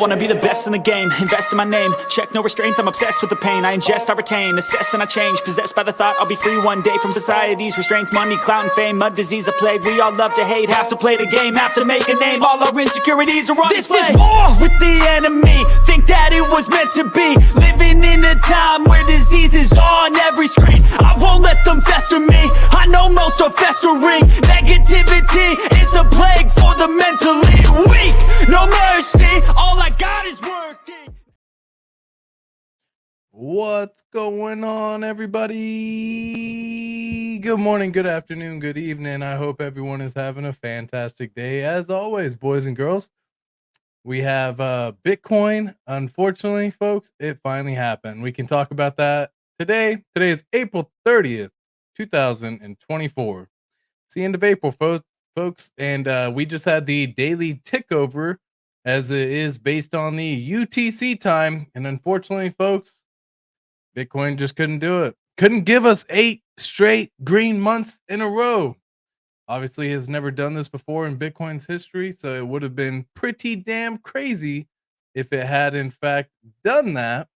wanna be the best in the game, invest in my name, check no restraints, I'm obsessed with the pain. I ingest, I retain, assess and I change, possessed by the thought I'll be free one day from society's restraints. Money, clout and fame, mud, disease, a plague. We all love to hate, have to play the game, have to make a name. All our insecurities are on display. This is war with the enemy, think that it was meant to be. Living in a time where disease is on every screen. I won't let them fester me, I know most are festering. Negativity is the plague for the mentally weak. No mercy, all I got is working. What's going on, everybody? Good morning, good afternoon, good evening. I hope everyone is having a fantastic day. As always, boys and girls, we have Bitcoin. Unfortunately, folks, it finally happened. We can talk about that today. Today is April 30th, 2024. It's the end of April, folks, and we just had the daily tick over, as it is based on the UTC time. And unfortunately, folks, Bitcoin just couldn't do it. Couldn't give us 8 straight green months in a row. Obviously, has never done this before in Bitcoin's history, so it would have been pretty damn crazy if it had, in fact, done that.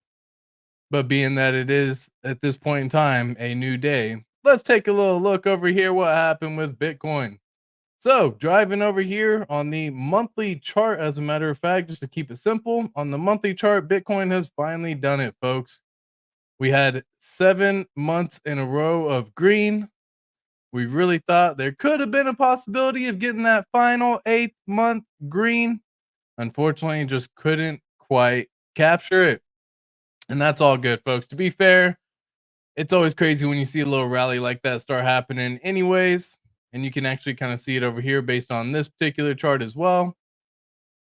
But being that it is, at this point in time, a new day, let's take a little look over here what happened with Bitcoin. So, driving over here on the monthly chart, as a matter of fact, just to keep it simple, on the monthly chart, Bitcoin has finally done it, folks. We had 7 months in a row of green. We really thought there could have been a possibility of getting that final 8th month green. Unfortunately, just couldn't quite capture it. And that's all good, folks. To be fair, it's always crazy when you see a little rally like that start happening anyways. And you can actually kind of see it over here based on this particular chart as well,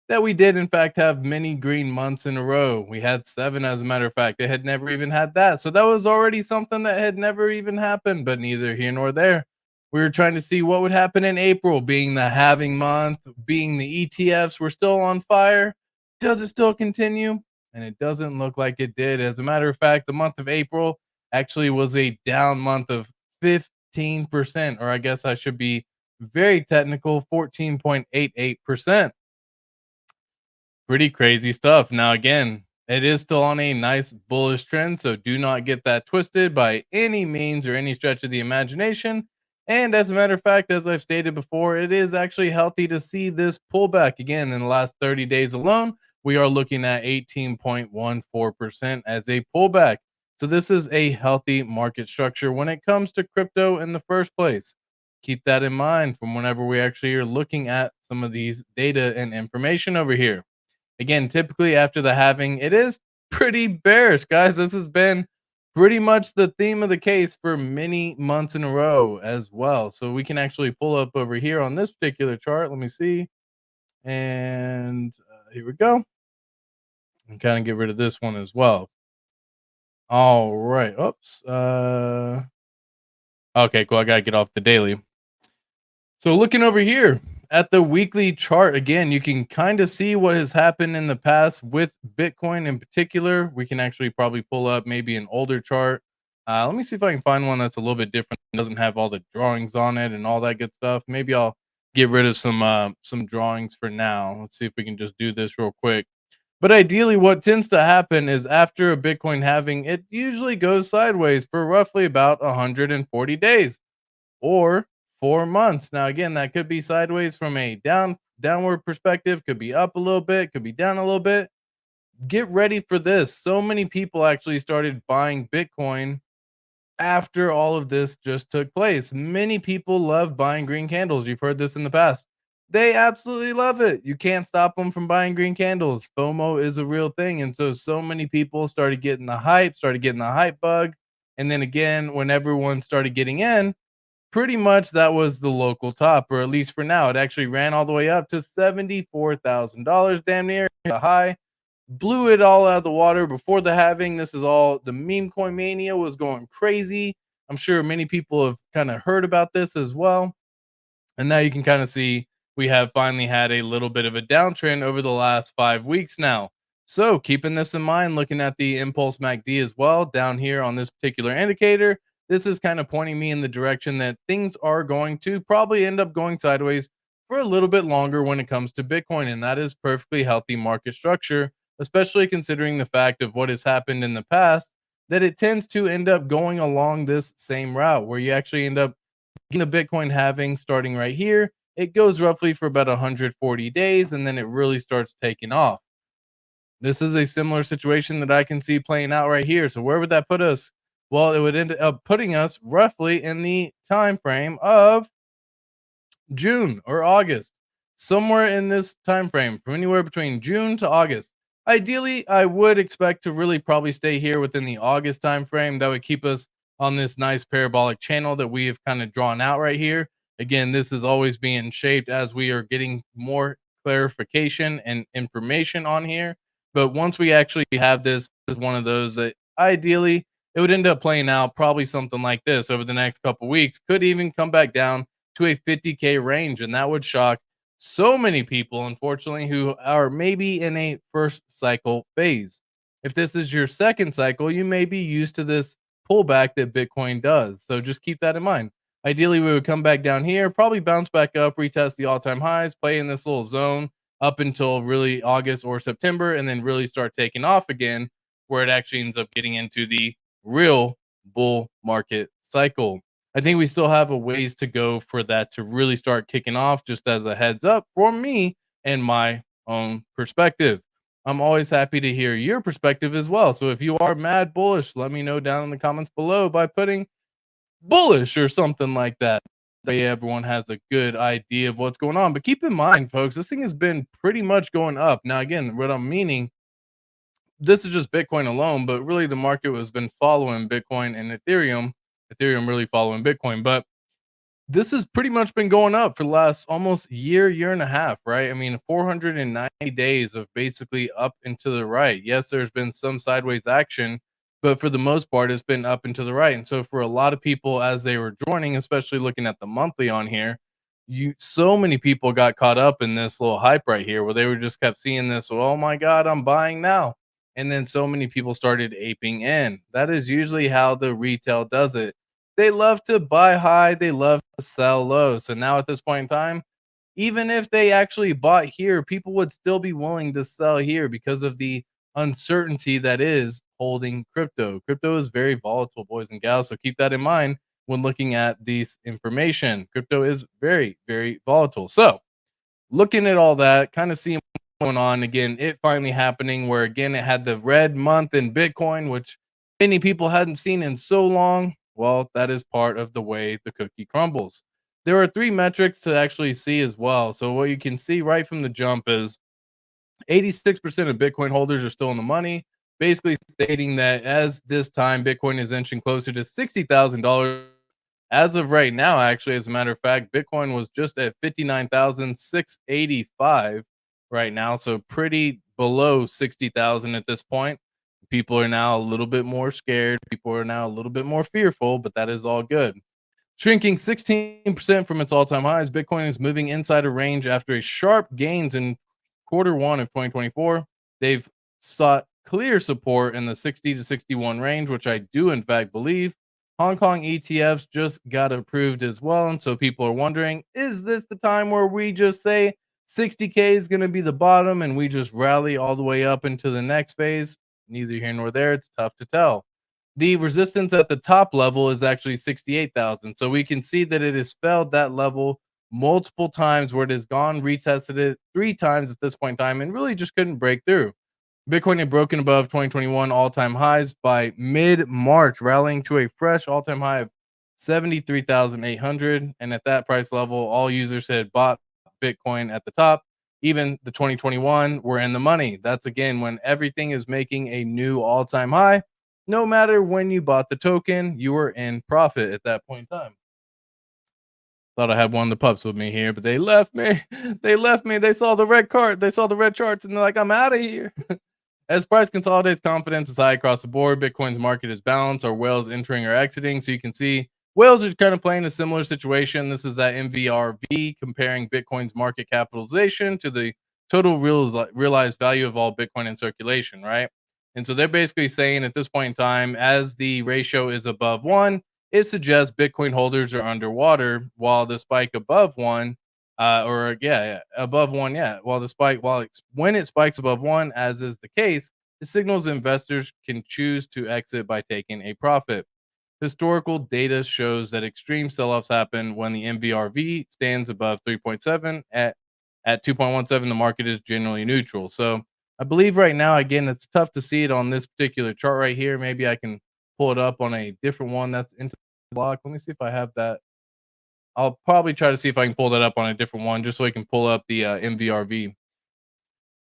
that we did in fact have many green months in a row. We had 7, as a matter of fact. It had never even had that. So that was already something that had never even happened, but neither here nor there. We were trying to see what would happen in April, being the halving month, being the ETFs were still on fire. Does it still continue? And it doesn't look like it did. As a matter of fact, the month of April actually was a down month of 15%, or I guess I should be very technical, 14.88%. Pretty crazy stuff. Now, again, it is still on a nice bullish trend, so do not get that twisted by any means or any stretch of the imagination. And as a matter of fact, as I've stated before, it is actually healthy to see this pullback. Again, in the last 30 days alone, we are looking at 18.14% as a pullback. So this is a healthy market structure when it comes to crypto in the first place. Keep that in mind from whenever we actually are looking at some of these data and information over here. Again, typically after the halving, it is pretty bearish, guys. This has been pretty much the theme of the case for many months in a row as well. So we can actually pull up over here on this particular chart. Let me see. And here we go. And kind of get rid of this one as well. All right. Oops. Okay, cool. I got to get off the daily. So looking over here at the weekly chart, again, you can kind of see what has happened in the past with Bitcoin in particular. We can actually probably pull up maybe an older chart. Let me see if I can find one that's a little bit different. It doesn't have all the drawings on it and all that good stuff. Maybe I'll get rid of some drawings for now. Let's see if we can just do this real quick. But ideally, what tends to happen is after a Bitcoin halving, it usually goes sideways for roughly about 140 days or 4 months. Now, again, that could be sideways from a downward perspective, could be up a little bit, could be down a little bit. Get ready for this. So many people actually started buying Bitcoin after all of this just took place. Many people love buying green candles. You've heard this in the past. They absolutely love it. You can't stop them from buying green candles. FOMO is a real thing. And so many people started getting the hype bug. And then again, when everyone started getting in, pretty much that was the local top, or at least for now. It actually ran all the way up to $74,000, damn near the high. Blew it all out of the water before the halving. This is all, the meme coin mania was going crazy. I'm sure many people have kind of heard about this as well. And now you can kind of see we have finally had a little bit of a downtrend over the last 5 weeks now. So keeping this in mind, looking at the Impulse MACD as well, down here on this particular indicator, this is kind of pointing me in the direction that things are going to probably end up going sideways for a little bit longer when it comes to Bitcoin. And that is perfectly healthy market structure, especially considering the fact of what has happened in the past, that it tends to end up going along this same route where you actually end up getting the Bitcoin halving starting right here. It goes roughly for about 140 days and then it really starts taking off. This is a similar situation that I can see playing out right here. So where would that put us? Well, it would end up putting us roughly in the time frame of June or August, somewhere in this time frame, from anywhere between June to August. Ideally, I would expect to really probably stay here within the August time frame. That would keep us on this nice parabolic channel that we have kind of drawn out right here. Again, this is always being shaped as we are getting more clarification and information on here. But once we actually have this is one of those that ideally it would end up playing out probably something like this over the next couple weeks. Could even come back down to a 50K range, and that would shock so many people, unfortunately, who are maybe in a first cycle phase. If this is your second cycle, you may be used to this pullback that Bitcoin does. So just keep that in mind. Ideally, we would come back down here, probably bounce back up, retest the all-time highs, play in this little zone up until really August or September, and then really start taking off again, where it actually ends up getting into the real bull market cycle. I think we still have a ways to go for that to really start kicking off, just as a heads up for me and my own perspective. I'm always happy to hear your perspective as well. So if you are mad bullish, let me know down in the comments below by putting bullish or something like that. That way everyone has a good idea of what's going on. But keep in mind, folks, this thing has been pretty much going up. Now, again, what I'm meaning, this is just Bitcoin alone, but really the market has been following Bitcoin and Ethereum. Ethereum really following Bitcoin, but this has pretty much been going up for the last almost year and a half, right? I mean, 490 days of basically up and to the right. Yes, there's been some sideways action, but for the most part, it's been up and to the right. And so for a lot of people, as they were joining, especially looking at the monthly on here, so many people got caught up in this little hype right here where they were just kept seeing this. Oh my God, I'm buying now. And then so many people started aping in. That is usually how the retail does it. They love to buy high, they love to sell low. So now at this point in time, even if they actually bought here, people would still be willing to sell here because of the uncertainty that is holding crypto. Crypto is very volatile, boys and gals. So keep that in mind when looking at these information. Crypto is very, very volatile. So looking at all that, kind of seeing what's going on again, it finally happening where again it had the red month in Bitcoin, which many people hadn't seen in so long. Well, that is part of the way the cookie crumbles. There are 3 metrics to actually see as well. So what you can see right from the jump is 86% of Bitcoin holders are still in the money, basically stating that as this time Bitcoin is inching closer to $60,000 as of right now. Actually, as a matter of fact, Bitcoin was just at 59,685 right now, so pretty below 60,000 at this point. People are now a little bit more scared. People are now a little bit more fearful, but that is all good. Shrinking 16% from its all-time highs, Bitcoin is moving inside a range after a sharp gains in Q1 of 2024. They've sought clear support in the 60 to 61 range, which I do in fact believe. Hong Kong ETFs just got approved as well, and so people are wondering, is this the time where we just say 60K is going to be the bottom and we just rally all the way up into the next phase? Neither here nor there. It's tough to tell. The resistance at the top level is actually 68,000. So we can see that it has failed that level multiple times where it has gone, retested it 3 times at this point in time and really just couldn't break through. Bitcoin had broken above 2021 all-time highs by mid-March, rallying to a fresh all-time high of 73,800. And at that price level, all users had bought Bitcoin at the top. Even the 2021 were in the money. That's again when everything is making a new all-time high. No matter when you bought the token, you were in profit at that point in time. Thought I had one of the pups with me here, but they left me. They left me. They saw the red card. They saw the red charts, and they're like, I'm out of here. As price consolidates, confidence is high across the board. Bitcoin's market is balanced. Are whales entering or exiting? So you can see whales are kind of playing a similar situation. This is that MVRV comparing Bitcoin's market capitalization to the total realized value of all Bitcoin in circulation, right? And so they're basically saying at this point in time, as the ratio is above 1, it suggests Bitcoin holders are underwater, while the spike above 1 or yeah, above one. Yeah, when it spikes above one, as is the case, it signals investors can choose to exit by taking a profit. Historical data shows that extreme sell-offs happen when the MVRV stands above 3.7. At 2.17, the market is generally neutral. So I believe right now, again, it's tough to see it on this particular chart right here. Maybe I can pull it up on a different one that's into the block. Let me see if I have that. I'll probably try to see if I can pull that up on a different one just so I can pull up the MVRV.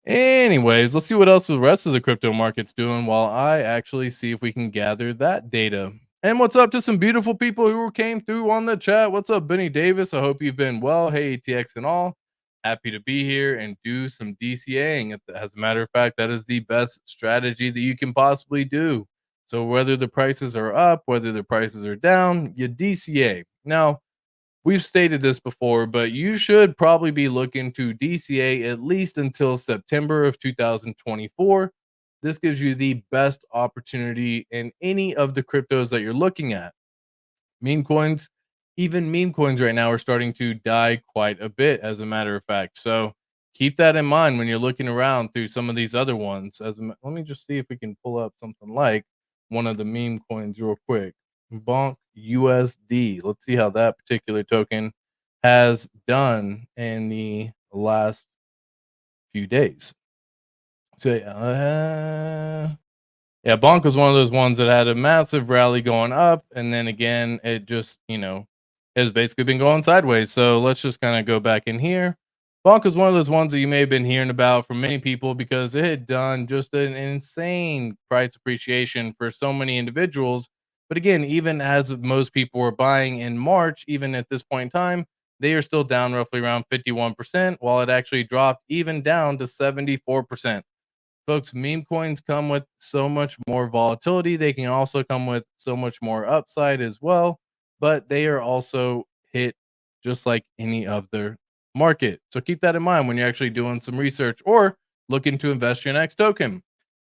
Anyways, let's see what else the rest of the crypto market's doing while I actually see if we can gather that data. And what's up to some beautiful people who came through on the chat? What's up, Benny Davis? I hope you've been well. Hey, ATX and all. Happy to be here and do some DCAing. As a matter of fact, that is the best strategy that you can possibly do. So whether the prices are up, whether the prices are down, you DCA. Now, we've stated this before, but you should probably be looking to DCA at least until September of 2024. This gives you the best opportunity in any of the cryptos that you're looking at. Meme coins, even meme coins right now are starting to die quite a bit, as a matter of fact. So keep that in mind when you're looking around through some of these other ones. Let me just see if we can pull up something like one of the meme coins real quick. Bonk USD. Let's see how that particular token has done in the last few days. So yeah, Bonk was one of those ones that had a massive rally going up, and then again, it just, has basically been going sideways. So let's just kind of go back in here. Bonk is one of those ones that you may have been hearing about from many people because it had done just an insane price appreciation for so many individuals. But again, even as most people were buying in March, even at this point in time, they are still down roughly around 51%, while it actually dropped even down to 74%. Folks, meme coins come with so much more volatility. They can also come with so much more upside as well, but they are also hit just like any other market. So keep that in mind when you're actually doing some research or looking to invest your next token.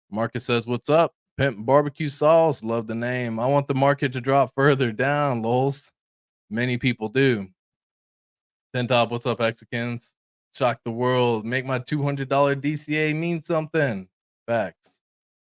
Marcus says, "What's up? Pimp Barbecue Sauce. Love the name. I want the market to drop further down, lols. Many people do. Ten Top, what's up, Mexicans? Shock the world. Make my $200 DCA mean something. Facts.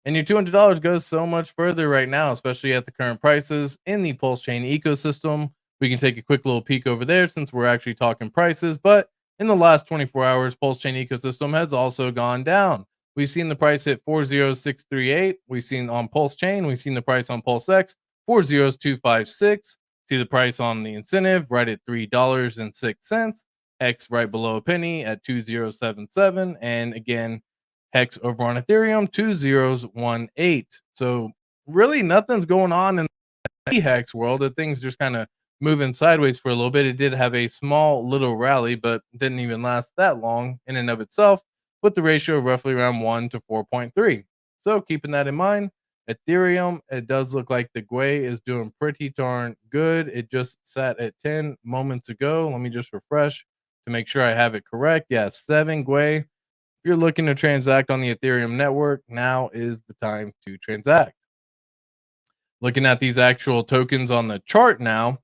And your $200 goes so much further right now, especially at the current prices in the PulseChain ecosystem. We can take a quick little peek over there since we're actually talking prices. But in the last 24 hours, PulseChain ecosystem has also gone down. We've seen the price hit 40638. We've seen on PulseChain, we've seen the price on PulseX 40256. See the price on the incentive right at $3.06. X right below a penny at 2077. And again, Hex over on Ethereum 2018. So really nothing's going on in the Hex world. The thing's just kind of moving sideways for a little bit. It did have a small little rally, but didn't even last that long in and of itself, with the ratio of roughly around 1 to 4.3. So keeping that in mind, Ethereum, it does look like the GUI is doing pretty darn good. It just sat at 10 moments ago. Let me just refresh to make sure I have it correct. Yeah, 7 GUI. If you're looking to transact on the Ethereum network, now is the time to transact. Looking at these actual tokens on the chart now,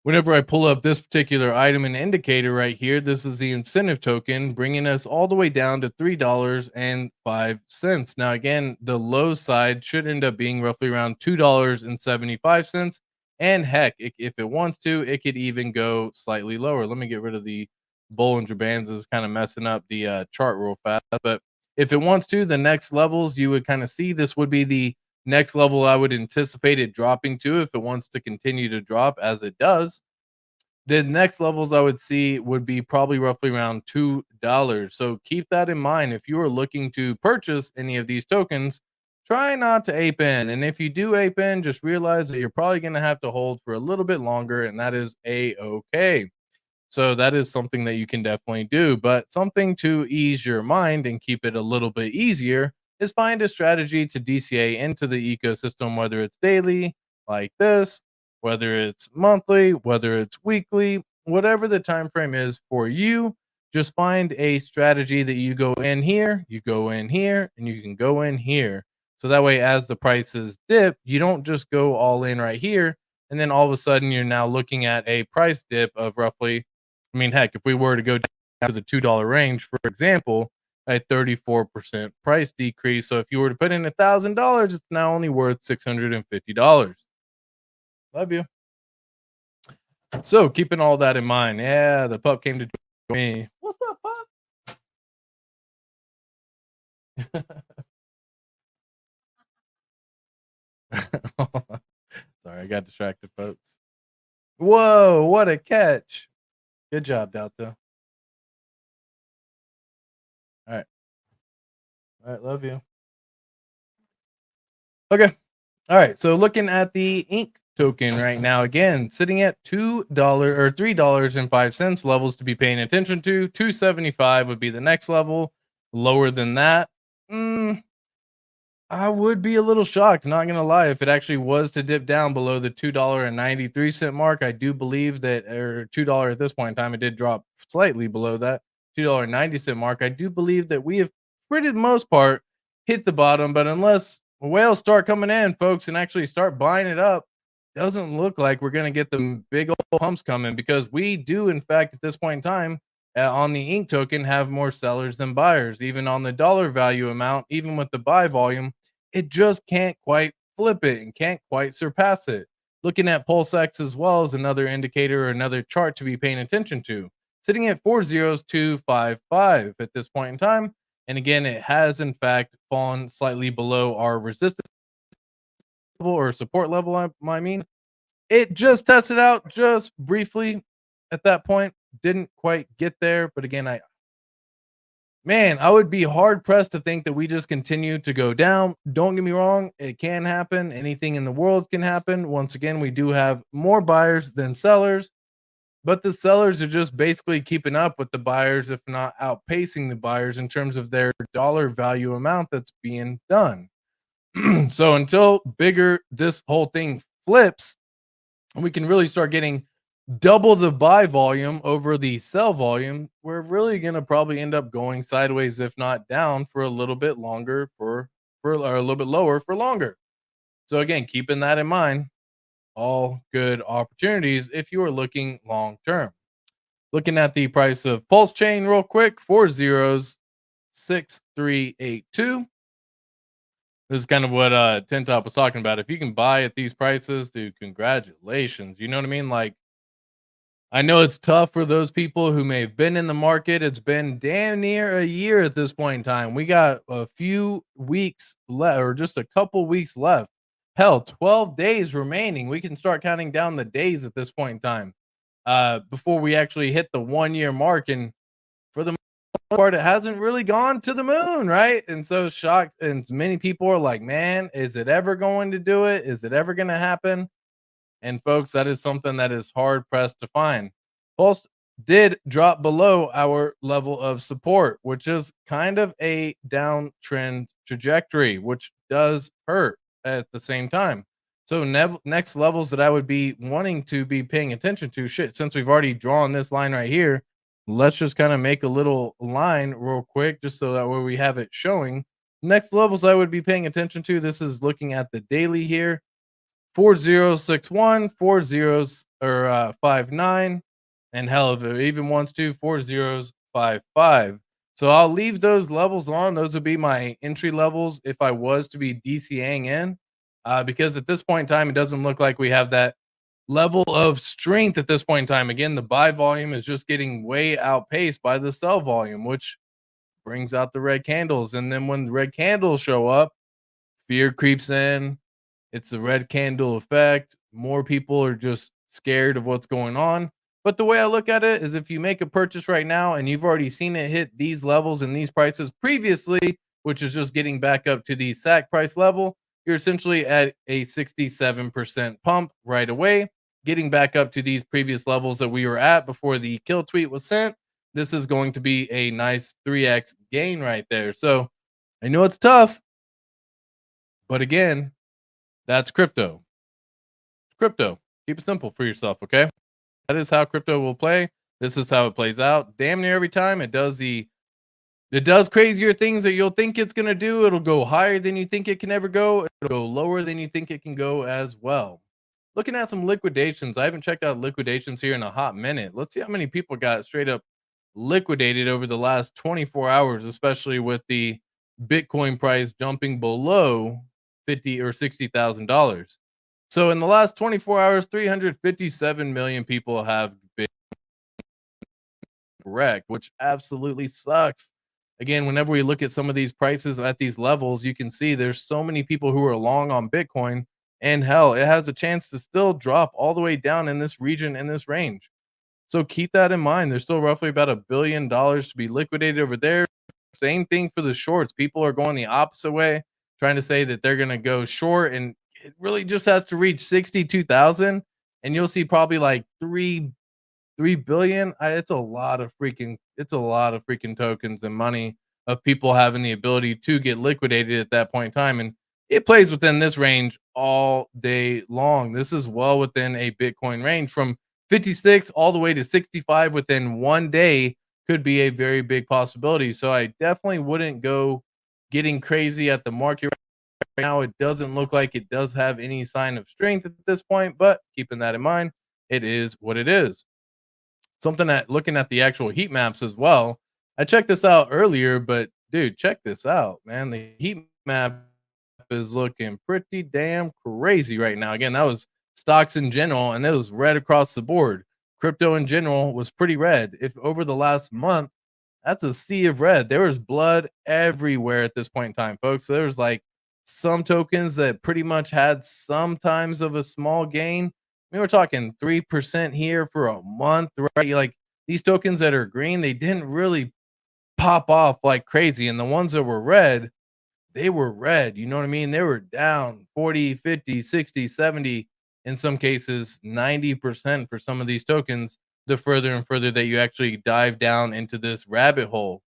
whenever I pull up this particular item and indicator right here, this is the incentive token, bringing us all the way down to $3.05. Now, again, the low side should end up being roughly around $2.75. And heck, if it wants to, it could even go slightly lower. Let me get rid of the Bollinger Bands. Is kind of messing up the chart real fast. But if it wants to, the next levels you would kind of see, this would be the next level I would anticipate it dropping to if it wants to continue to drop as it does. The next levels I would see would be probably roughly around $2. So keep that in mind. If you are looking to purchase any of these tokens, try not to ape in. And if you do ape in, just realize that you're probably going to have to hold for a little bit longer, and that is a-okay. So that is something that you can definitely do. But something to ease your mind and keep it a little bit easier is find a strategy to DCA into the ecosystem, whether it's daily like this, whether it's monthly, whether it's weekly, whatever the time frame is for you. Just find a strategy that you go in here, you go in here, and you can go in here. So that way, as the prices dip, you don't just go all in right here, and then all of a sudden you're now looking at a price dip of roughly I mean, heck, if we were to go down to the $2 range, for example, a 34% price decrease. So if you were to put in $1,000, it's now only worth $650. Love you. So keeping all that in mind, yeah, the pup came to join me. What's up, pup? Sorry, I got distracted, folks. Whoa, what a catch. Good job, Delta. All right. All right, love you. Okay. All right. So looking at the ink token right now, again, sitting at $2 or $3.05 levels to be paying attention to. 275 would be the next level. Lower than that. I would be a little shocked, not gonna lie, if it actually was to dip down below the $2.93 mark. I do believe that, or $2 at this point in time, it did drop slightly below that $2.90 mark. I do believe that we have, for the most part, hit the bottom. But unless whales start coming in, folks, and actually start buying it up, doesn't look like we're gonna get the big old pumps coming, because we do, in fact, at this point in time, on the ink token, have more sellers than buyers. Even on the dollar value amount, even with the buy volume, it just can't quite flip it and can't quite surpass it. Looking at PulseX as well as another indicator or another chart to be paying attention to. Sitting at 40255 at this point in time. And again, it has in fact fallen slightly below our resistance level or support level. I mean, it just tested out just briefly at that point. Didn't quite get there. But again, I would be hard pressed to think that we just continue to go down. Don't get me wrong, it can happen. Anything in the world can happen. Once again, we do have more buyers than sellers, but the sellers are just basically keeping up with the buyers, if not outpacing the buyers in terms of their dollar value amount that's being done. So until this whole thing flips, and we can really start getting double the buy volume over the sell volume, we're really going to probably end up going sideways, if not down, for a little bit longer, or a little bit lower for longer. So again, keeping that in mind, all good opportunities if you are looking long term. Looking at the price of PulseChain real quick, 406382. This is kind of what Tin Top was talking about. If you can buy at these prices, dude, congratulations. You know what I mean? Like, I know it's tough for those people who may have been in the market. It's been damn near a year at this point in time. We got a few weeks left, or just a couple weeks left. Hell, 12 days remaining. We can start counting down the days at this point in time, before we actually hit the 1 year mark. And for the most part, it hasn't really gone to the moon, right? And so shocked, and many people are like, man, is it ever going to do it? Is it ever going to happen? And folks, that is something that is hard pressed to find. Pulse did drop below our level of support, which is kind of a downtrend trajectory, which does hurt at the same time. So next levels that I would be wanting to be paying attention to, since we've already drawn this line right here, let's just kind of make a little line real quick, just so that way we have it showing. Next levels I would be paying attention to, this is looking at the daily here. 4061, 59, and hell, if it even wants to, 4055. So I'll leave those levels on. Those would be my entry levels if I was to be DCAing in, because at this point in time, it doesn't look like we have that level of strength at this point in time. Again, the buy volume is just getting way outpaced by the sell volume, which brings out the red candles. And then when the red candles show up, fear creeps in. It's the red candle effect. More people are just scared of what's going on. But the way I look at it is, if you make a purchase right now and you've already seen it hit these levels and these prices previously, which is just getting back up to the SAC price level, you're essentially at a 67% pump right away, getting back up to these previous levels that we were at before the kill tweet was sent. This is going to be a nice 3x gain right there. So I know it's tough, but again, that's crypto. Crypto. Keep it simple for yourself, okay? That is how crypto will play. This is how it plays out. Damn near every time it does crazier things that you'll think it's going to do. It'll go higher than you think it can ever go. It'll go lower than you think it can go as well. looking at some liquidations. I haven't checked out liquidations here in a hot minute. Let's see how many people got straight up liquidated over the last 24 hours, especially with the Bitcoin price jumping below 50 or $60,000. So in the last 24 hours, 357 million people have been wrecked, which absolutely sucks. Again, whenever we look at some of these prices at these levels, you can see there's so many people who are long on Bitcoin, and hell, it has a chance to still drop all the way down in this region, in this range. So keep that in mind. There's still roughly about $1 billion to be liquidated over there. Same thing for the shorts. People are going the opposite way, trying to say that they're going to go short, and it really just has to reach 62,000, and you'll see probably like 3 billion. It's a lot of freaking tokens and money of people having the ability to get liquidated at that point in time. And it plays within this range all day long. This is well within a Bitcoin range from 56 all the way to 65 within one day could be a very big possibility. So I definitely wouldn't go getting crazy at the market right now. It doesn't look like it does have any sign of strength at this point, but keeping that in mind, it is what it is. Something that, looking at the actual heat maps as well. I checked this out earlier, but dude, check this out, man. The heat map is looking pretty damn crazy right now. Again, that was stocks in general, and it was red across the board. Crypto in general was pretty red. If over the last month, that's a sea of red. There was blood everywhere at this point in time, folks. There was like some tokens that pretty much had some times of a small gain. We were talking 3% here for a month, right? Like these tokens that are green, they didn't really pop off like crazy. And the ones that were red, they were red. You know what I mean? They were down 40, 50, 60, 70, in some cases, 90% for some of these tokens, the further and further that you actually dive down into this rabbit hole.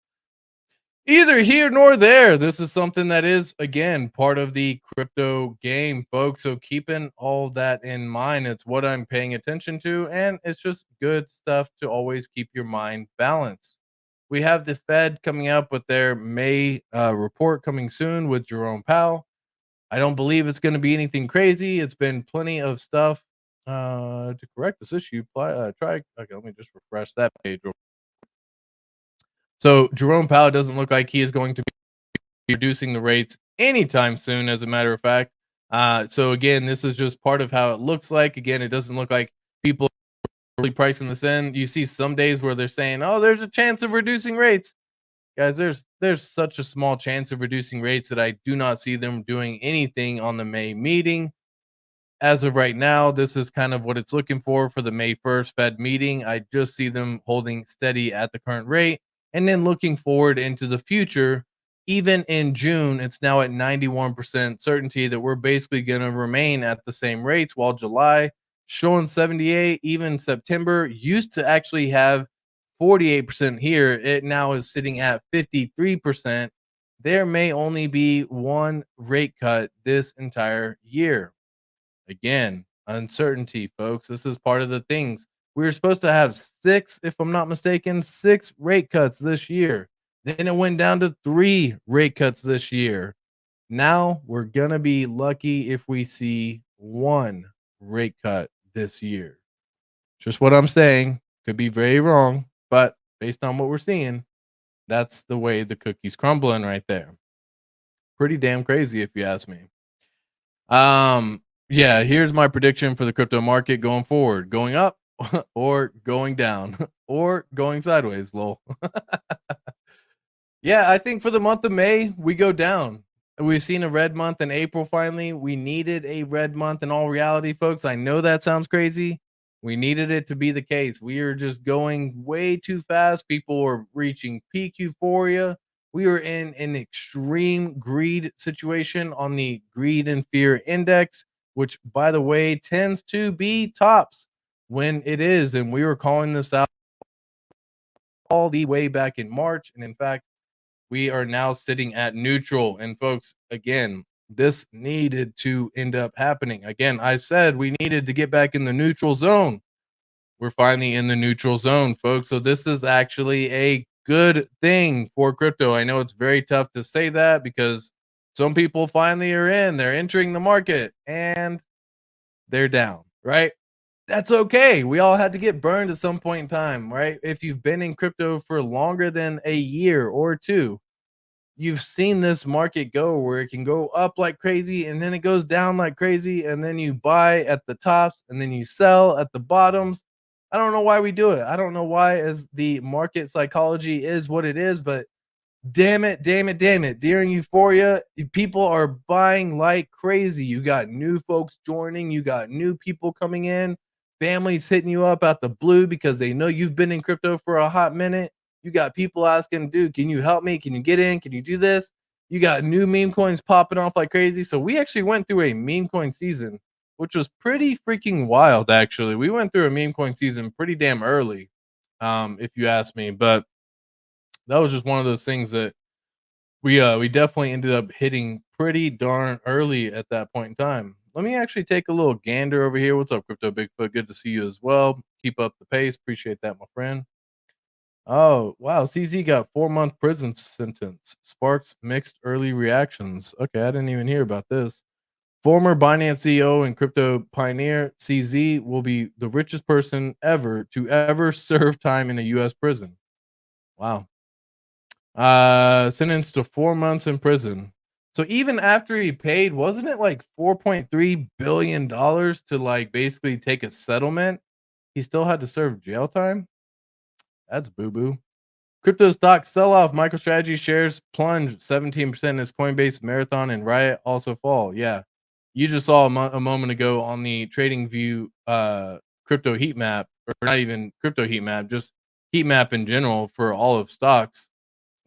Either here nor there. This is something that is, again, part of the crypto game, folks. So keeping all that in mind, it's what I'm paying attention to, and it's just good stuff to always keep your mind balanced. We have the Fed coming up with their May report coming soon with Jerome Powell. I don't believe it's going to be anything crazy. It's been plenty of stuff to correct this issue. Try. Okay, let me just refresh that page. So Jerome Powell doesn't look like he is going to be reducing the rates anytime soon, as a matter of fact. So again, this is just part of how it looks like. Again, it doesn't look like people are really pricing this in. You see some days where they're saying, "Oh, there's a chance of reducing rates." Guys, there's such a small chance of reducing rates that I do not see them doing anything on the May meeting. As of right now, this is kind of what it's looking for the May 1st Fed meeting. I just see them holding steady at the current rate, and then looking forward into the future. Even in June, it's now at 91% certainty that we're basically going to remain at the same rates, while July showing 78. Even September used to actually have 48% here. It now is sitting at 53%. There may only be one rate cut this entire year. Again, uncertainty, folks. This is part of the things. We were supposed to have six, if I'm not mistaken, six rate cuts this year. Then it went down to 3 rate cuts this year. Now we're going to be lucky if we see 1 rate cut this year. Just what I'm saying. Could be very wrong, but based on what we're seeing, that's the way the cookie's crumbling right there. Pretty damn crazy if you ask me. Yeah, here's my prediction for the crypto market going forward. Going up or going down or going sideways, lol. Yeah, I think for the month of May, we go down. We've seen a red month in April finally. We needed a red month in all reality, folks. I know that sounds crazy. We needed it to be the case. We are just going way too fast. People were reaching peak euphoria. We were in an extreme greed situation on the greed and fear index, which, by the way, tends to be tops when it is. And we were calling this out all the way back in March. And in fact, we are now sitting at neutral. And folks, again, this needed to end up happening. Again, I said we needed to get back in the neutral zone. We're finally in the neutral zone, folks. So this is actually a good thing for crypto. I know it's very tough to say that because some people finally are in, they're entering the market and they're down. right? That's okay. We all had to get burned at some point in time, right? If you've been in crypto for longer than a year or two, you've seen this market go where it can go up like crazy and then it goes down like crazy and then you buy at the tops and then you sell at the bottoms. I don't know why we do it. I don't know why, as the market psychology is what it is, but damn it, damn it, damn it. During euphoria, people are buying like crazy. You got new folks joining, you got new people coming in, families hitting you up out the blue because they know you've been in crypto for a hot minute. You got people asking, dude, can you help me? Can you get in? Can you do this? You got new meme coins popping off like crazy. So we actually went through a meme coin season, which was pretty freaking wild, actually. We went through a meme coin season pretty damn early, if you ask me. But that was just one of those things that we definitely ended up hitting pretty darn early at that point in time. Let me actually take a little gander over here. What's up, Crypto Bigfoot? Good to see you as well. Keep up the pace. Appreciate that, my friend. Oh, wow. CZ got 4-month prison sentence. Sparks mixed early reactions. Okay, I didn't even hear about this. Former Binance CEO and crypto pioneer CZ will be the richest person ever to ever serve time in a US prison. Wow. Sentenced to 4 months in prison. So even after he paid, wasn't it like $4.3 billion to like basically take a settlement? He still had to serve jail time? That's boo-boo. Crypto stock sell-off. MicroStrategy shares plunge 17% as Coinbase, Marathon, and Riot also fall. Yeah. You just saw a moment ago on the TradingView crypto heat map, or not even crypto heat map, just heat map in general for all of stocks.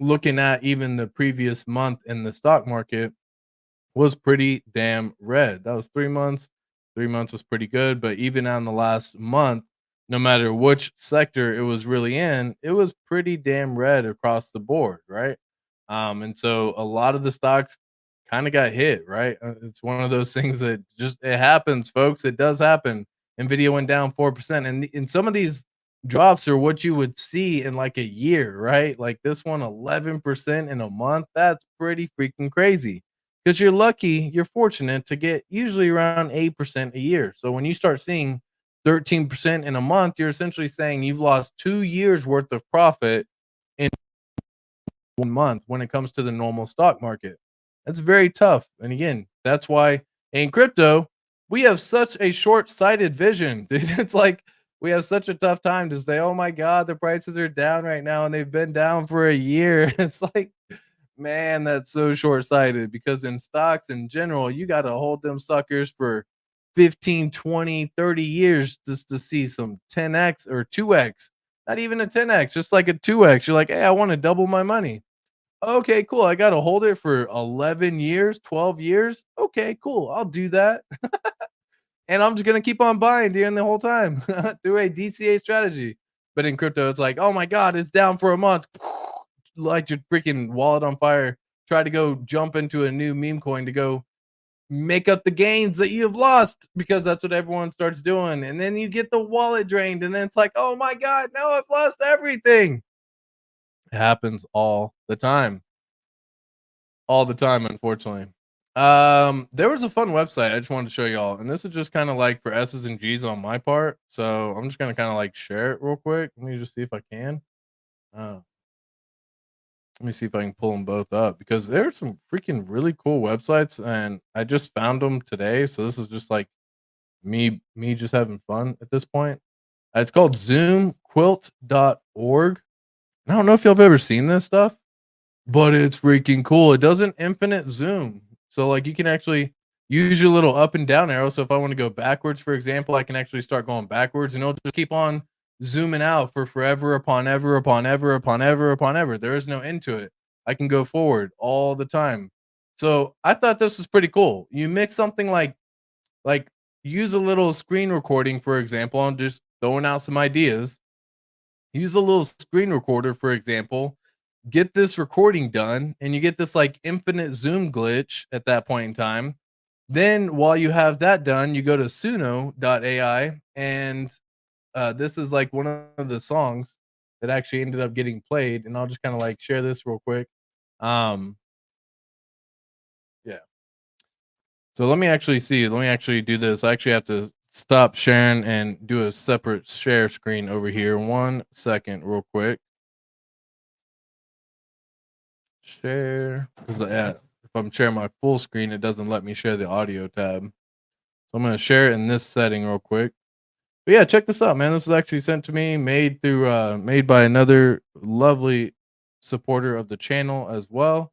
Looking at even the previous month in the stock market was pretty damn red. That was 3 months. 3 months was pretty good, but even on the last month, no matter which sector it was really in, it was pretty damn red across the board, right? And so a lot of the stocks kind of got hit, right? It's one of those things that just it happens, folks. It does happen. Nvidia went down 4%, and in some of these drops are what you would see in like a year, right? Like this one, 11% in a month. That's pretty freaking crazy because you're lucky, you're fortunate to get usually around 8% a year. So when you start seeing 13% in a month, you're essentially saying you've lost 2 years worth of profit in 1 month when it comes to the normal stock market. That's very tough. And again, that's why in crypto, we have such a short sighted vision, dude. It's like we have such a tough time to say, oh my God, the prices are down right now and they've been down for a year. It's like, man, that's so short sighted because in stocks in general, you got to hold them suckers for 15, 20, 30 years just to see some 10x or 2x. Not even a 10x, just like a 2x. You're like, hey, I want to double my money. Okay, cool. I got to hold it for 11 years, 12 years. Okay, cool. I'll do that. And I'm just going to keep on buying during the whole time through a DCA strategy. But in crypto, it's like, oh my God, it's down for a month. Light your freaking wallet on fire. Try to go jump into a new meme coin to go make up the gains that you have lost because that's what everyone starts doing. And then you get the wallet drained. And then it's like, oh my God, now I've lost everything. It happens all the time. All the time, unfortunately. There was a fun website I just wanted to show y'all, and this is just kind of like for S's and G's on my part. So I'm just gonna kind of like share it real quick. Let me just see if I can. Uh, Let me see if I can pull them both up because there's some freaking really cool websites, and I just found them today. So this is just like me just having fun at this point. It's called zoomquilt.org. I don't know if y'all have ever seen this stuff, but it's freaking cool. It does an infinite zoom. So like you can actually use your little up and down arrow. So if I want to go backwards, for example, I can actually start going backwards and it'll just keep on zooming out for forever upon ever upon ever upon ever upon ever. There is no end to it. I can go forward all the time. So I thought this was pretty cool. You mix something like use a little screen recording, for example. I'm just throwing out some ideas. Use a little screen recorder, for example, get this recording done, and you get this like infinite zoom glitch at that point in time. Then while you have that done, you go to suno.ai, and this is like one of the songs that actually ended up getting played. And I'll just kind of like share this real quick. Um, yeah. So let me actually see. Let me actually do this. I actually have to stop sharing and do a separate share screen over here. 1 second, real quick. Share, because if I'm sharing my full screen, it doesn't let me share the audio tab. So I'm gonna share it in this setting real quick. But yeah, check this out, man. This is actually sent to me, made by another lovely supporter of the channel as well.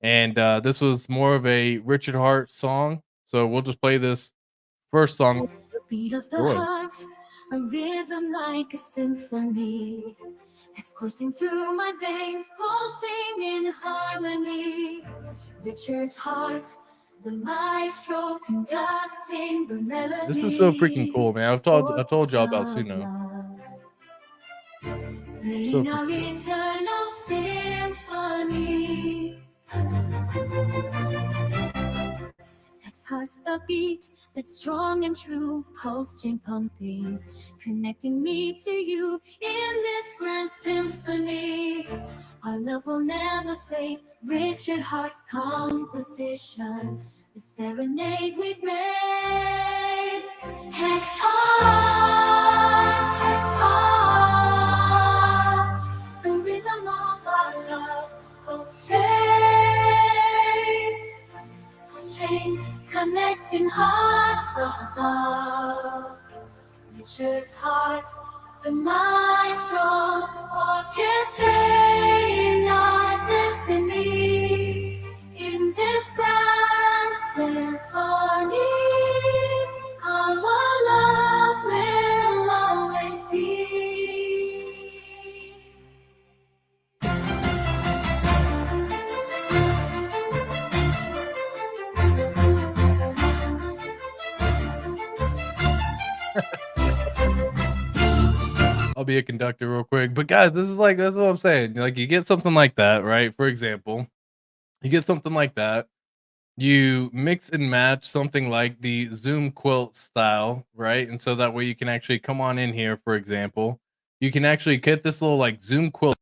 And this was more of a Richard Hart song. So we'll just play this first song. Beat of the heart, a rhythm like a symphony. It's coursing through my veins, pulsing in harmony. Richard's heart, the maestro conducting the melody. This is so freaking cool, man. I told y'all about Suno. Playing our eternal symphony. Heart's a beat that's strong and true, PulseChain pumping, connecting me to you in this grand symphony. Our love will never fade, Richard Hart's composition, the serenade we've made. Hex heart, the rhythm of our love, PulseChain, connecting hearts above. Richard Hart, the maestro, orchestrating our destiny in this grand symphony. Our love will always be. I'll be a conductor real quick. But guys, that's what I'm saying. Like, you get something like that, right? For example, you get something like that. You mix and match something like the Zoom quilt style, right? And so that way you can actually come on in here, for example. You can actually get this little like Zoom quilt,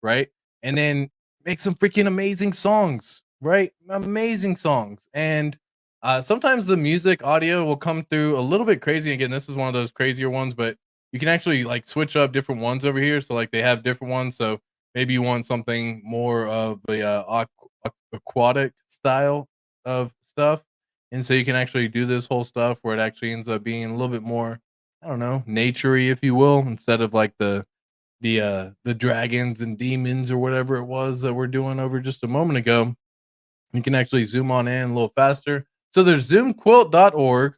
right? And then make some freaking amazing songs, right? Amazing songs. And sometimes the music audio will come through a little bit crazy. Again, this is one of those crazier ones, but you can actually like switch up different ones over here. So like they have different ones. So maybe you want something more of the aquatic style of stuff. And so you can actually do this whole stuff where it actually ends up being a little bit more, I don't know, naturey, if you will, instead of like the dragons and demons or whatever it was that we're doing over just a moment ago. You can actually zoom on in a little faster. So there's zoomquilt.org.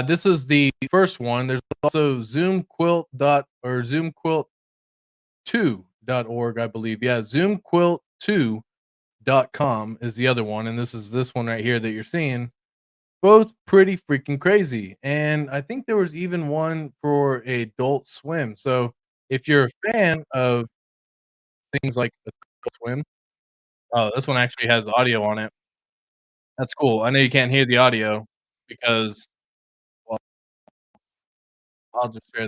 This is the first one. There's also zoomquilt2.org, I believe. Yeah, zoomquilt2.com is the other one. And this one right here that you're seeing. Both pretty freaking crazy. And I think there was even one for Adult Swim. So if you're a fan of things like Adult Swim, oh, this one actually has audio on it. That's cool. I know you can't hear the audio because, well, I'll just share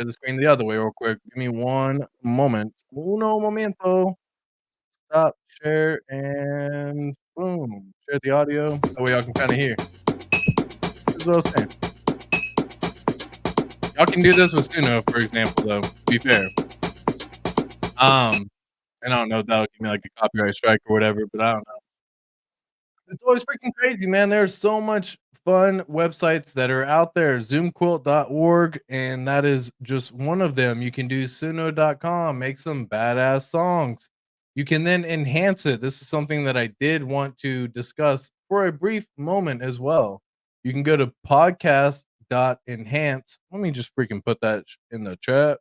the screen the other way real quick. Give me one moment. Uno momento. Stop, share, and boom. Share the audio. That way y'all can kinda hear. This is what I was saying. Y'all can do this with Suno, for example, though, to be fair. And I don't know if that'll give me, like, a copyright strike or whatever, but I don't know. It's always freaking crazy, man. There's so much fun websites that are out there. Zoomquilt.org, and that is just one of them. You can do Suno.com, make some badass songs. You can then enhance it. This is something that I did want to discuss for a brief moment as well. You can go to podcast.enhance. Let me just freaking put that in the chat.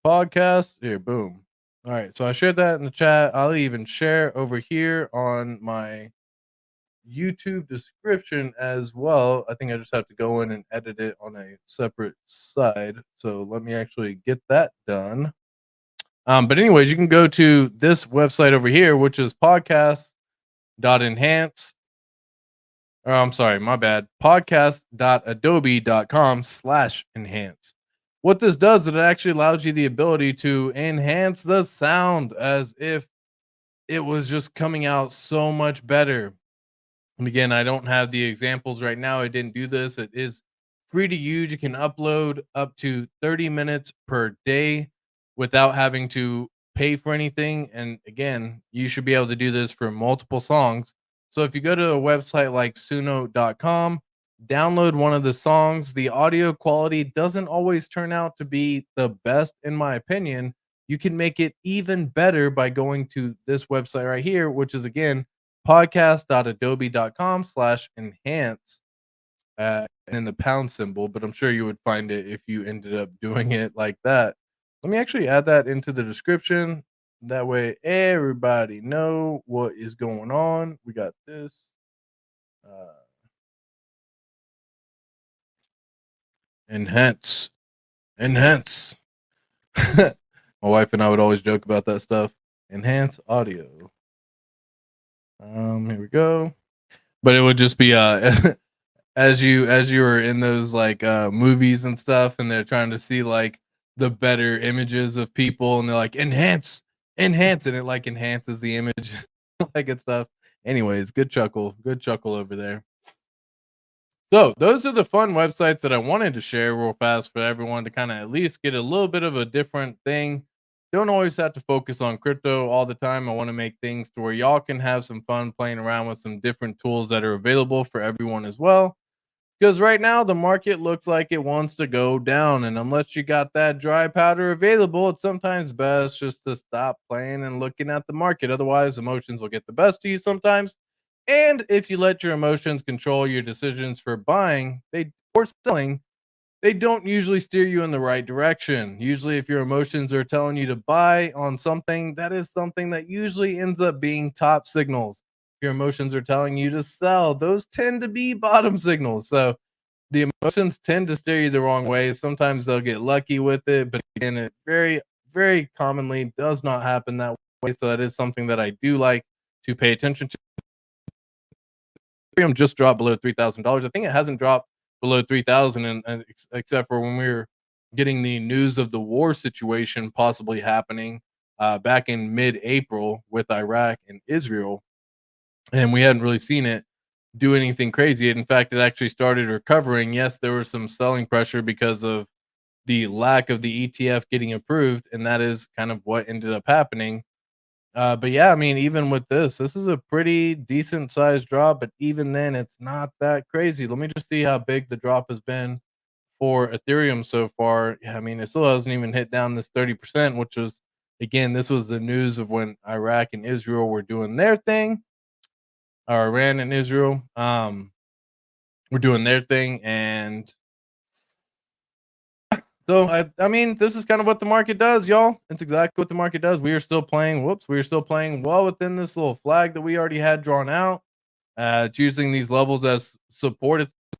Podcast. Here, boom. All right. So I shared that in the chat. I'll even share over here on my YouTube description as well. I think I just have to go in and edit it on a separate side. So let me actually get that done. But anyways, you can go to this website over here, which is podcast.enhance. Oh, I'm sorry, my bad. Podcast.adobe.com/enhance. What this does is it actually allows you the ability to enhance the sound as if it was just coming out so much better. And again, I don't have the examples right now. I didn't do this. It is free to use. You can upload up to 30 minutes per day without having to pay for anything. And again, you should be able to do this for multiple songs. So if you go to a website like suno.com, download one of the songs, the audio quality doesn't always turn out to be the best, in my opinion. You can make it even better by going to this website right here, which is again podcast.adobe.com/enhance, and then the pound symbol, but I'm sure you would find it if you ended up doing it like that. Let me actually add that into the description. That way everybody know what is going on. We got this. Enhance. Enhance. My wife and I would always joke about that stuff. Enhance audio. Here we go. But it would just be as you are in those like movies and stuff, and they're trying to see like the better images of people, and they're like enhance, enhance, and it like enhances the image, like and stuff. Anyways, good chuckle over there. So those are the fun websites that I wanted to share real fast for everyone to kind of at least get a little bit of a different thing. Don't always have to focus on crypto all the time. I want to make things to where y'all can have some fun playing around with some different tools that are available for everyone as well. Because right now the market looks like it wants to go down, and unless you got that dry powder available, it's sometimes best just to stop playing and looking at the market. Otherwise, emotions will get the best of you sometimes. And if you let your emotions control your decisions for buying or selling, they don't usually steer you in the right direction. Usually, if your emotions are telling you to buy on something, that is something that usually ends up being top signals. If your emotions are telling you to sell, those tend to be bottom signals. So the emotions tend to steer you the wrong way. Sometimes they'll get lucky with it, but again, it very, very commonly does not happen that way. So that is something that I do like to pay attention to. Ethereum just dropped below $3,000. I think it hasn't dropped below 3,000, and except for when we were getting the news of the war situation possibly happening back in mid-April with Iraq and Israel, and we hadn't really seen it do anything crazy. In fact, it actually started recovering. Yes, there was some selling pressure because of the lack of the ETF getting approved, and that is kind of what ended up happening. But yeah, I mean, even with this is a pretty decent sized drop, but even then, it's not that crazy. Let me just see how big the drop has been for Ethereum so far. Yeah, I mean, it still hasn't even hit down this 30%, which was, again, this was the news of when Iraq and Israel were doing their thing, or Iran and Israel were doing their thing. And so, I mean, this is kind of what the market does, y'all. It's exactly what the market does. We are still playing. We are still playing well within this little flag that we already had drawn out. It's using these levels as support at the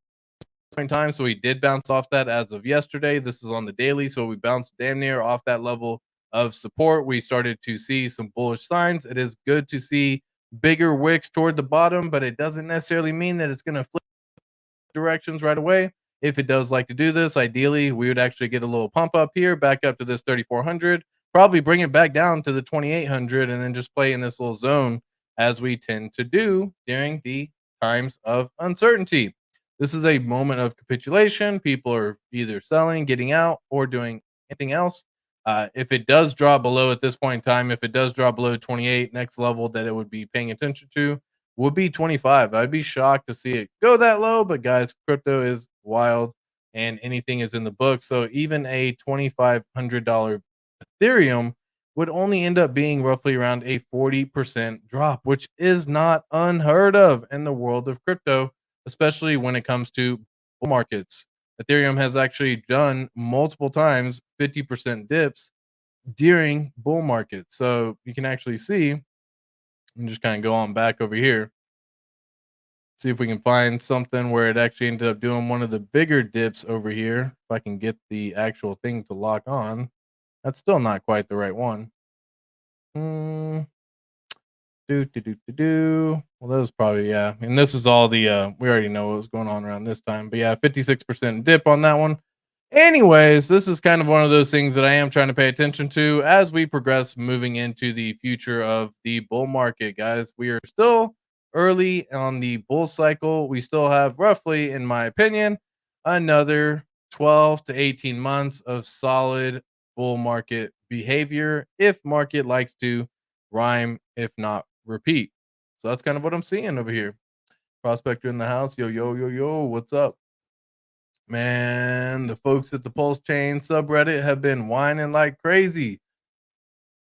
same time. So we did bounce off that as of yesterday. This is on the daily. So we bounced damn near off that level of support. We started to see some bullish signs. It is good to see bigger wicks toward the bottom, but it doesn't necessarily mean that it's going to flip directions right away. If it does like to do this, ideally we would actually get a little pump up here, back up to this 3,400, probably bring it back down to the 2,800, and then just play in this little zone as we tend to do during the times of uncertainty. This is a moment of capitulation. People are either selling, getting out, or doing anything else. If it does drop below at this point in time, if it does drop below 28, next level that it would be paying attention to would be 25. I'd be shocked to see it go that low, but guys, crypto is wild and anything is in the book. So even a $2,500 Ethereum would only end up being roughly around a 40% drop, which is not unheard of in the world of crypto, especially when it comes to bull markets. Ethereum has actually done multiple times 50% dips during bull markets. So you can actually see, and just kind of go on back over here. See if we can find something where it actually ended up doing one of the bigger dips over here. If I can get the actual thing to lock on. That's still not quite the right one. Well, that was probably, yeah. And this is all the, we already know what was going on around this time. But yeah, 56% dip on that one. Anyways, this is kind of one of those things that I am trying to pay attention to as we progress moving into the future of the bull market, guys. We are still early on the bull cycle. We still have roughly, in my opinion, another 12 to 18 months of solid bull market behavior if market likes to rhyme, if not repeat. So that's kind of what I'm seeing over here. Prospector in the house. Yo, yo, yo, yo. What's up? Man, the folks at the PulseChain subreddit have been whining like crazy.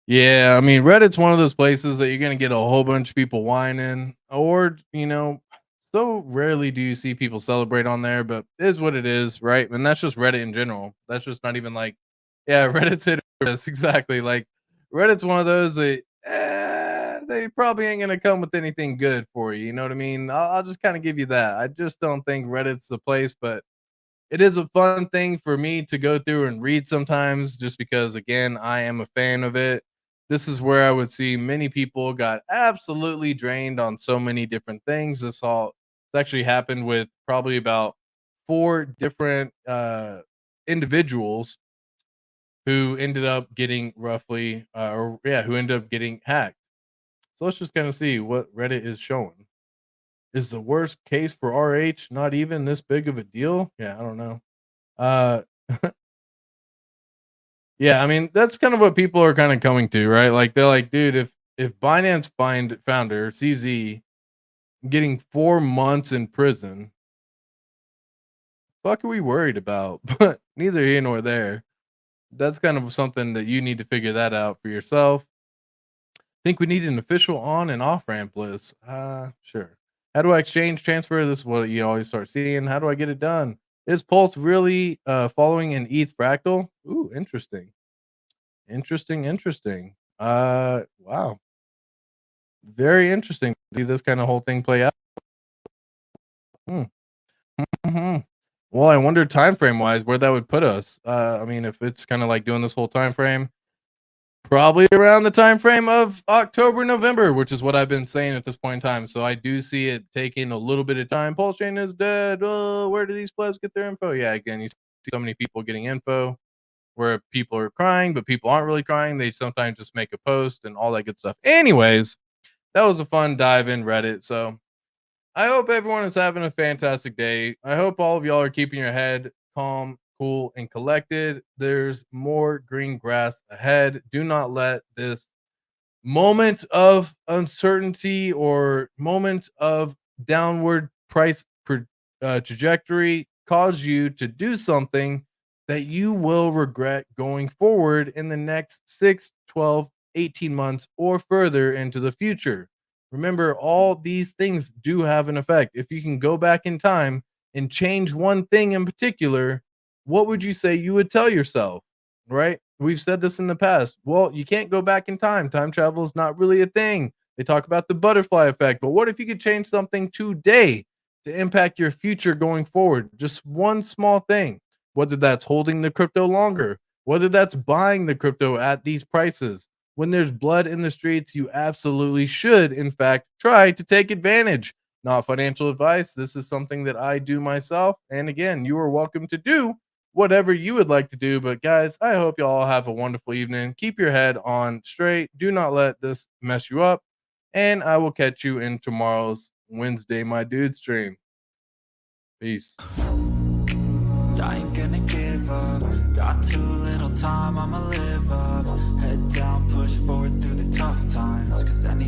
Yeah, I mean, Reddit's one of those places that you're gonna get a whole bunch of people whining, or so rarely do you see people celebrate on there, but it is what it is, right? And that's just Reddit in general. That's just not even like, yeah, Reddit's hit or miss, exactly. Like Reddit's one of those that they probably ain't gonna come with anything good for you. You know what I mean? I'll just kind of give you that. I just don't think Reddit's the place, but it is a fun thing for me to go through and read sometimes, just because again I am a fan of it. This is where I would see many people got absolutely drained on so many different things. It's actually happened with probably about 4 different individuals who ended up getting who ended up getting hacked. So let's just kind of see what Reddit is showing. Is the worst case for RH not even this big of a deal? Yeah, I don't know. Uh yeah, I mean, that's kind of what people are kind of coming to, right? Like they're like, dude, if Binance founder CZ getting 4 months in prison, fuck are we worried about? But neither here nor there. That's kind of something that you need to figure that out for yourself. Think we need an official on and off ramp list. Sure. How do I exchange transfer? This is what you always start seeing. How do I get it done? Is Pulse really following an ETH fractal? Ooh, interesting. Interesting. Wow. Very interesting to see this kind of whole thing play out. Hmm. Well, I wonder time frame wise where that would put us. I mean, if it's kind of like doing this whole time frame, probably around the time frame of October, November, which is what I've been saying at this point in time. So I do see it taking a little bit of time. PulseChain is dead. Oh, where do these plebs get their info? Yeah, again, you see so many people getting info where people are crying, but people aren't really crying. They sometimes just make a post and all that good stuff. Anyways, that was a fun dive in Reddit. So I hope everyone is having a fantastic day. I hope all of y'all are keeping your head calm, cool, and collected. There's more green grass ahead. Do not let this moment of uncertainty or moment of downward price trajectory cause you to do something that you will regret going forward in the next 6, 12, 18 months or further into the future. Remember, all these things do have an effect. If you can go back in time and change one thing in particular, what would you say you would tell yourself? Right? We've said this in the past. Well, you can't go back in time. Time travel is not really a thing. They talk about the butterfly effect, but what if you could change something today to impact your future going forward? Just one small thing, whether that's holding the crypto longer, whether that's buying the crypto at these prices. When there's blood in the streets, you absolutely should, in fact, try to take advantage. Not financial advice. This is something that I do myself. And again, you are welcome to do whatever you would like to do. But guys, I hope you all have a wonderful evening. Keep your head on straight. Do not let this mess you up. And I will catch you in tomorrow's Wednesday, my dude stream. Peace. I ain't gonna give up. Got too little time, I'ma live up. Head down, push forward through the tough times. 'Cause anything